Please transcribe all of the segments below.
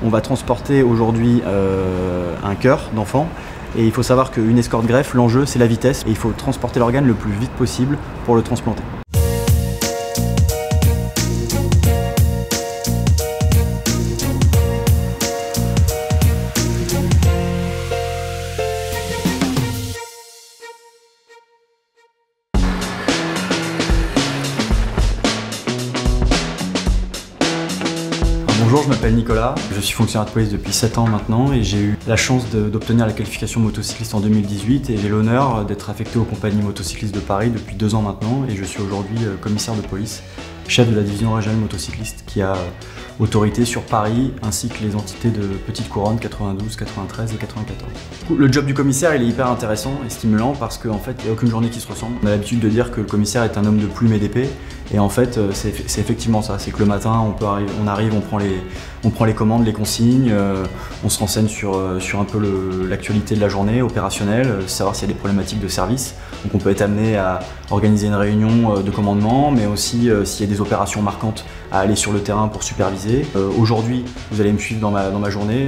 On va transporter aujourd'hui un cœur d'enfant. Et il faut savoir qu'une escorte greffe, l'enjeu c'est la vitesse et il faut transporter l'organe le plus vite possible pour le transplanter. Bonjour, je m'appelle Nicolas, je suis fonctionnaire de police depuis 7 ans maintenant et j'ai eu la chance d'obtenir la qualification motocycliste en 2018 et j'ai l'honneur d'être affecté aux compagnies motocyclistes de Paris depuis 2 ans maintenant et je suis aujourd'hui commissaire de police, chef de la division régionale motocycliste qui a autorité sur Paris ainsi que les entités de Petite Couronne 92, 93 et 94. Le job du commissaire il est hyper intéressant et stimulant parce qu'en fait il n'y a aucune journée qui se ressemble. On a l'habitude de dire que le commissaire est un homme de plume et d'épée et en fait c'est effectivement ça, c'est que le matin on arrive, on prend les commandes, les consignes, on se renseigne sur un peu l'actualité de la journée opérationnelle, savoir s'il y a des problématiques de service. Donc on peut être amené à organiser une réunion de commandement mais aussi s'il y a des opérations marquantes à aller sur le terrain pour superviser. Aujourd'hui, vous allez me suivre dans ma journée.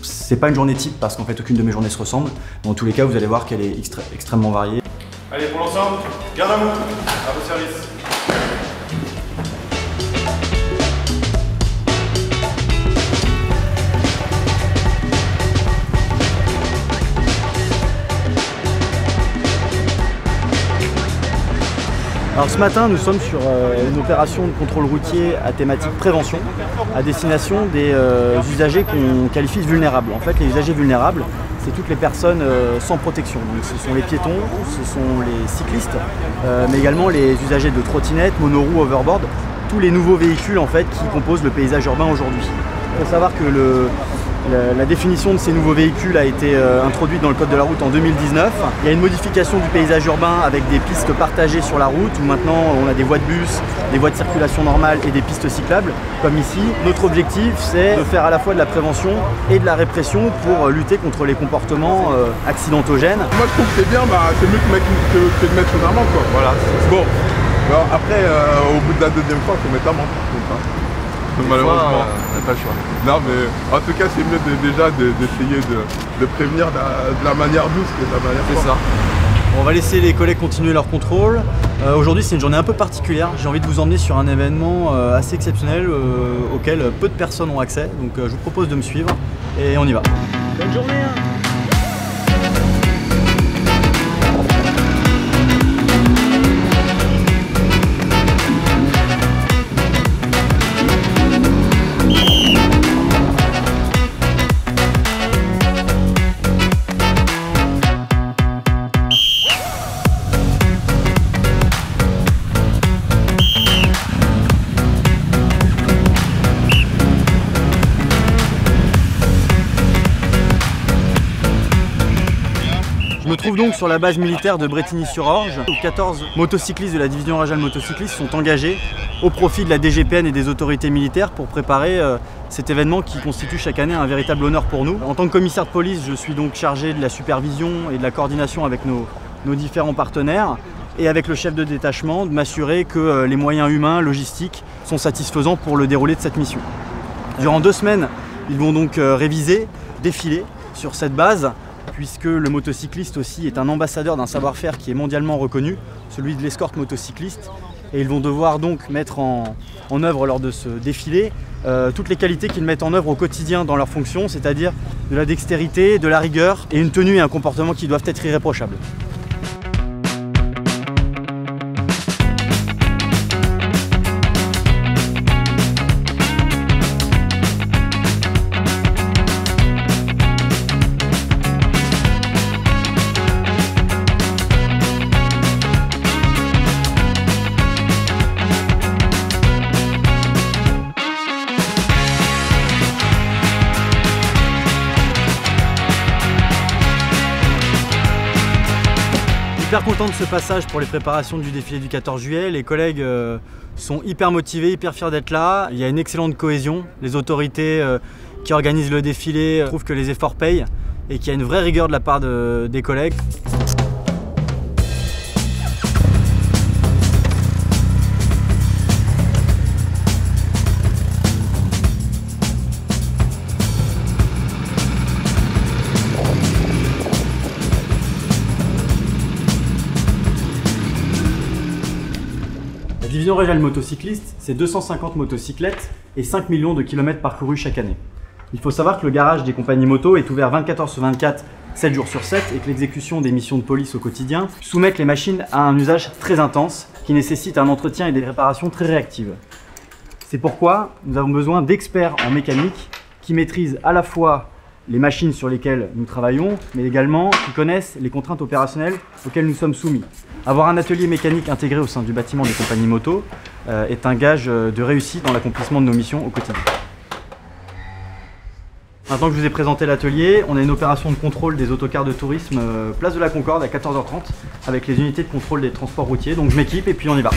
C'est pas une journée type parce qu'en fait aucune de mes journées se ressemble. Dans tous les cas, vous allez voir qu'elle est extrêmement variée. Allez, pour l'ensemble, garde à vous, à vos services. Alors ce matin, nous sommes sur une opération de contrôle routier à thématique prévention à destination des usagers qu'on qualifie de vulnérables. En fait, les usagers vulnérables, c'est toutes les personnes sans protection. Donc, ce sont les piétons, ce sont les cyclistes, mais également les usagers de trottinettes, monoroues, overboard, tous les nouveaux véhicules en fait, qui composent le paysage urbain aujourd'hui. Il faut savoir que la définition de ces nouveaux véhicules a été introduite dans le code de la route en 2019. Il y a une modification du paysage urbain avec des pistes partagées sur la route où maintenant on a des voies de bus, des voies de circulation normales et des pistes cyclables comme ici. Notre objectif c'est de faire à la fois de la prévention et de la répression pour lutter contre les comportements accidentogènes. Moi je trouve que c'est bien, c'est mieux que de mettre une amende quoi. Voilà. Bon. Alors, après au bout de la deuxième fois il faut mettre l'amende. Malheureusement, on n'a pas le choix. Non mais en tout cas c'est mieux déjà d'essayer de prévenir de la manière douce que de la manière forte. C'est ça. On va laisser les collègues continuer leur contrôle. Aujourd'hui c'est une journée un peu particulière. J'ai envie de vous emmener sur un événement assez exceptionnel auquel peu de personnes ont accès. Donc je vous propose de me suivre et on y va. Bonne journée hein. Je me trouve donc sur la base militaire de Brétigny-sur-Orge où 14 motocyclistes de la division régionale motocycliste sont engagés au profit de la DGPN et des autorités militaires pour préparer cet événement qui constitue chaque année un véritable honneur pour nous. En tant que commissaire de police, je suis donc chargé de la supervision et de la coordination avec nos différents partenaires et avec le chef de détachement de m'assurer que les moyens humains, logistiques sont satisfaisants pour le déroulé de cette mission. Durant 2 semaines, ils vont donc réviser, défiler sur cette base puisque le motocycliste aussi est un ambassadeur d'un savoir-faire qui est mondialement reconnu, celui de l'escorte motocycliste. Et ils vont devoir donc mettre en œuvre lors de ce défilé toutes les qualités qu'ils mettent en œuvre au quotidien dans leur fonction, c'est-à-dire de la dextérité, de la rigueur et une tenue et un comportement qui doivent être irréprochables. Hyper content de ce passage pour les préparations du défilé du 14 juillet. Les collègues sont hyper motivés, hyper fiers d'être là. Il y a une excellente cohésion. Les autorités qui organisent le défilé trouvent que les efforts payent et qu'il y a une vraie rigueur de la part des collègues. L'Union régionale motocycliste, c'est 250 motocyclettes et 5 millions de kilomètres parcourus chaque année. Il faut savoir que le garage des compagnies moto est ouvert 24h sur 24, 7 jours sur 7 et que l'exécution des missions de police au quotidien soumettent les machines à un usage très intense qui nécessite un entretien et des réparations très réactives. C'est pourquoi nous avons besoin d'experts en mécanique qui maîtrisent à la fois les machines sur lesquelles nous travaillons, mais également qui connaissent les contraintes opérationnelles auxquelles nous sommes soumis. Avoir un atelier mécanique intégré au sein du bâtiment des compagnies moto est un gage de réussite dans l'accomplissement de nos missions au quotidien. Maintenant que je vous ai présenté l'atelier, on a une opération de contrôle des autocars de tourisme place de la Concorde à 14h30 avec les unités de contrôle des transports routiers. Donc je m'équipe et puis on y va.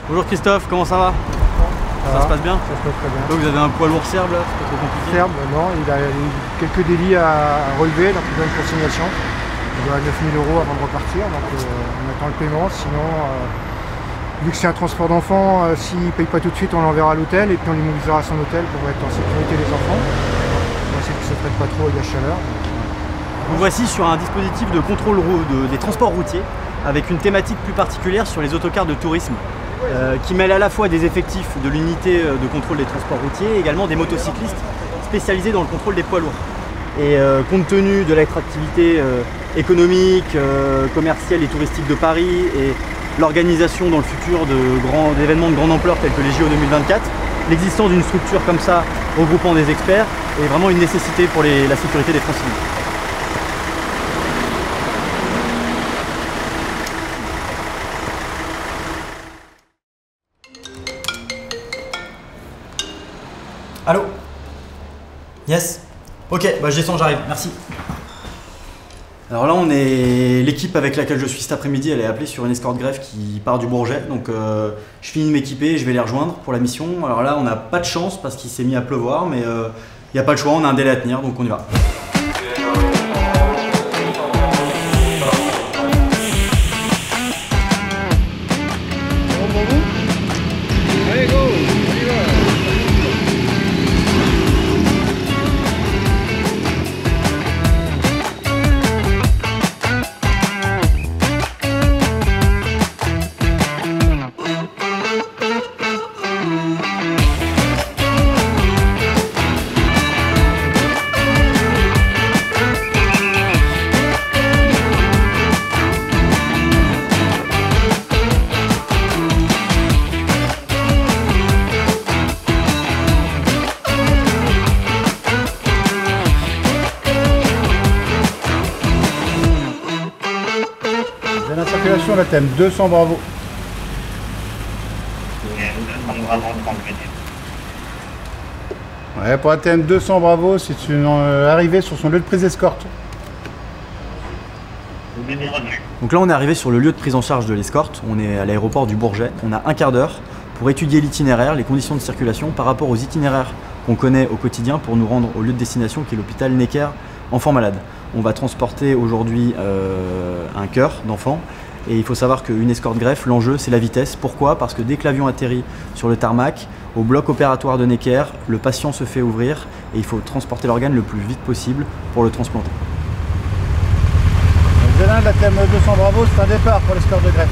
Bonjour Christophe, comment ça va? Ça se passe bien? Ça se passe très bien. Donc vous avez un poids lourd Serbe là, c'est pas trop compliqué? Serbe, non, il a quelques délits à relever, donc il doit une consignation. Il doit 9 000 € avant de repartir, donc on attend le paiement. Sinon, vu que c'est un transport d'enfants, s'il ne paye pas tout de suite, on l'enverra à l'hôtel et puis on l'immobilisera à son hôtel pour être en sécurité des enfants. On va essayer qu'il ne se traite pas trop avec la chaleur. Vous voici sur un dispositif de contrôle des transports routiers avec une thématique plus particulière sur les autocars de tourisme. Qui mêle à la fois des effectifs de l'unité de contrôle des transports routiers et également des motocyclistes spécialisés dans le contrôle des poids lourds. Et compte tenu de l'attractivité économique, commerciale et touristique de Paris et l'organisation dans le futur d'événements de grande ampleur tels que les JO 2024, l'existence d'une structure comme ça regroupant des experts est vraiment une nécessité pour la sécurité des Franciliens. Allô? Yes? Ok, bah je descends, j'arrive, merci. Alors là, on est l'équipe avec laquelle je suis cet après-midi, elle est appelée sur une escorte greffe qui part du Bourget. Donc je finis de m'équiper et je vais les rejoindre pour la mission. Alors là, on n'a pas de chance parce qu'il s'est mis à pleuvoir, mais il n'y a pas le choix, on a un délai à tenir, donc on y va. Allez, go, on y va. La circulation, là, thème 200 Bravo. Ouais, pour ATM 200 Bravo, c'est une arrivée sur son lieu de prise escorte. Donc là, on est arrivé sur le lieu de prise en charge de l'escorte. On est à l'aéroport du Bourget. On a un quart d'heure pour étudier l'itinéraire, les conditions de circulation par rapport aux itinéraires qu'on connaît au quotidien pour nous rendre au lieu de destination qui est l'hôpital Necker Enfants Malades. On va transporter aujourd'hui un cœur d'enfant et il faut savoir qu'une escorte greffe, l'enjeu c'est la vitesse. Pourquoi? Parce que dès que l'avion atterrit sur le tarmac, au bloc opératoire de Necker, le patient se fait ouvrir et il faut transporter l'organe le plus vite possible pour le transplanter. Zélin de la thème 200 Bravo, c'est un départ pour l'escorte de greffe.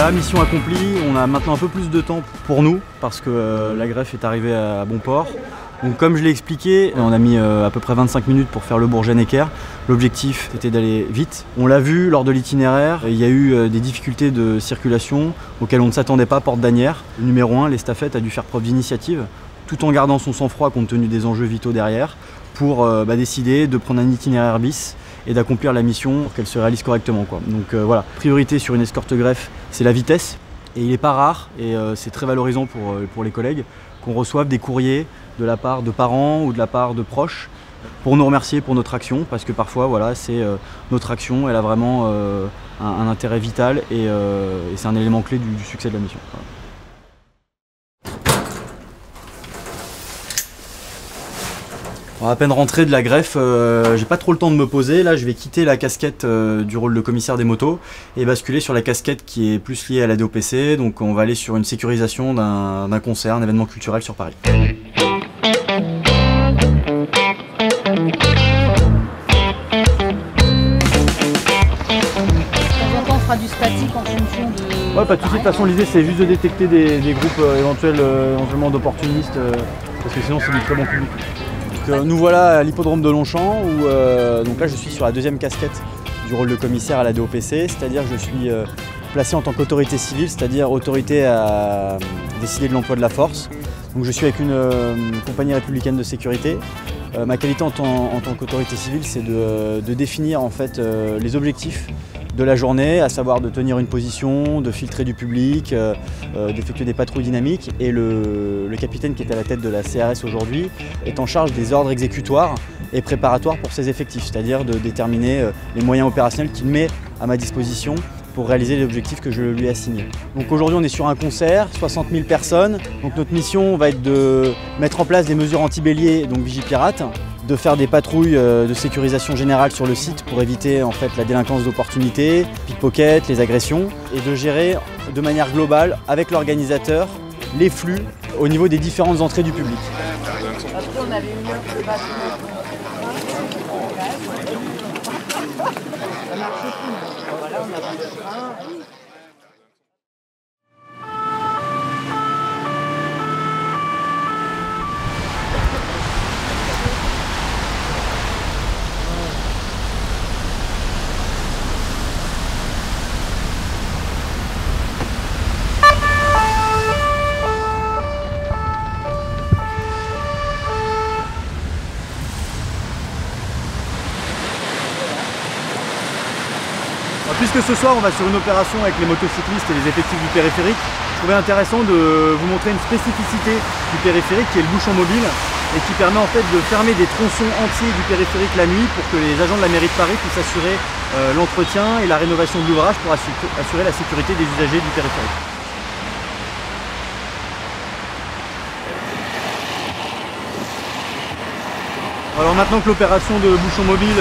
Voilà, mission accomplie. On a maintenant un peu plus de temps pour nous parce que la greffe est arrivée à bon port. Donc comme je l'ai expliqué, on a mis à peu près 25 minutes pour faire le Bourget-Necker. L'objectif était d'aller vite. On l'a vu lors de l'itinéraire, il y a eu des difficultés de circulation auxquelles on ne s'attendait pas, porte d'Asnières. Le numéro 1, l'estafette, a dû faire preuve d'initiative, tout en gardant son sang-froid compte tenu des enjeux vitaux derrière, pour décider de prendre un itinéraire bis et d'accomplir la mission pour qu'elle se réalise correctement, quoi. Donc voilà, priorité sur une escorte greffe, c'est la vitesse. Et il n'est pas rare, et c'est très valorisant pour les collègues, qu'on reçoive des courriers de la part de parents ou de la part de proches pour nous remercier pour notre action, parce que parfois voilà, c'est notre action, elle a vraiment un intérêt vital et c'est un élément clé du succès de la mission. Voilà. À peine rentré de la greffe, j'ai pas trop le temps de me poser. Là, je vais quitter la casquette du rôle de commissaire des motos et basculer sur la casquette qui est plus liée à la DOPC. Donc on va aller sur une sécurisation d'un concert, un événement culturel sur Paris. On fera du statique en fonction de... Ouais, pas de soucis. De toute façon, l'idée c'est juste de détecter des groupes éventuellement d'opportunistes, parce que sinon c'est du très bon public. Nous voilà à l'hippodrome de Longchamp où donc là je suis sur la deuxième casquette du rôle de commissaire à la DOPC, c'est-à-dire que je suis placé en tant qu'autorité civile, c'est-à-dire autorité à décider de l'emploi de la force. Donc je suis avec une compagnie républicaine de sécurité. Ma qualité en tant qu'autorité civile, c'est de définir en fait les objectifs de la journée, à savoir de tenir une position, de filtrer du public, d'effectuer des patrouilles dynamiques. Et le capitaine qui est à la tête de la CRS aujourd'hui est en charge des ordres exécutoires et préparatoires pour ses effectifs, c'est-à-dire de déterminer les moyens opérationnels qu'il met à ma disposition pour réaliser les objectifs que je lui ai assignés. Donc aujourd'hui on est sur un concert, 60 000 personnes. Donc notre mission va être de mettre en place des mesures anti-bélier, donc Vigipirate, de faire des patrouilles de sécurisation générale sur le site pour éviter en fait la délinquance d'opportunité, pickpocket, les agressions, et de gérer de manière globale avec l'organisateur les flux au niveau des différentes entrées du public. Après on avait une heure de battre. Ça marche plus. Voilà, on a pris le train. Puisque ce soir on va sur une opération avec les motocyclistes et les effectifs du périphérique, je trouvais intéressant de vous montrer une spécificité du périphérique qui est le bouchon mobile et qui permet en fait de fermer des tronçons entiers du périphérique la nuit pour que les agents de la mairie de Paris puissent assurer l'entretien et la rénovation de l'ouvrage pour assurer la sécurité des usagers du périphérique. Alors maintenant que l'opération de bouchon mobile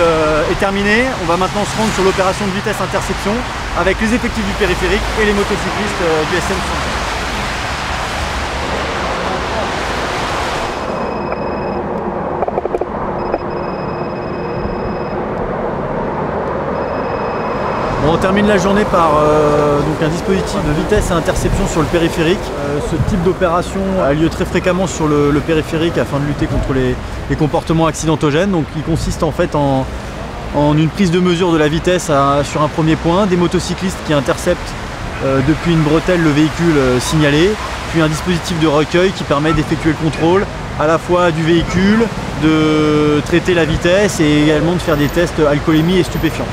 est terminée, on va maintenant se rendre sur l'opération de vitesse interception avec les effectifs du périphérique et les motocyclistes du SM100. Bon, on termine la journée par donc un dispositif de vitesse et interception sur le périphérique. Ce type d'opération a lieu très fréquemment sur le périphérique afin de lutter contre les comportements accidentogènes. Donc, il consiste en fait en une prise de mesure de la vitesse sur un premier point, des motocyclistes qui interceptent depuis une bretelle le véhicule signalé, puis un dispositif de recueil qui permet d'effectuer le contrôle à la fois du véhicule, de traiter la vitesse et également de faire des tests alcoolémie et stupéfiants.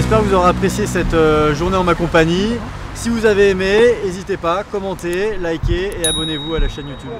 j'espère que vous aurez apprécié cette journée en ma compagnie. Si vous avez aimé, n'hésitez pas, commentez, likez et abonnez-vous à la chaîne YouTube.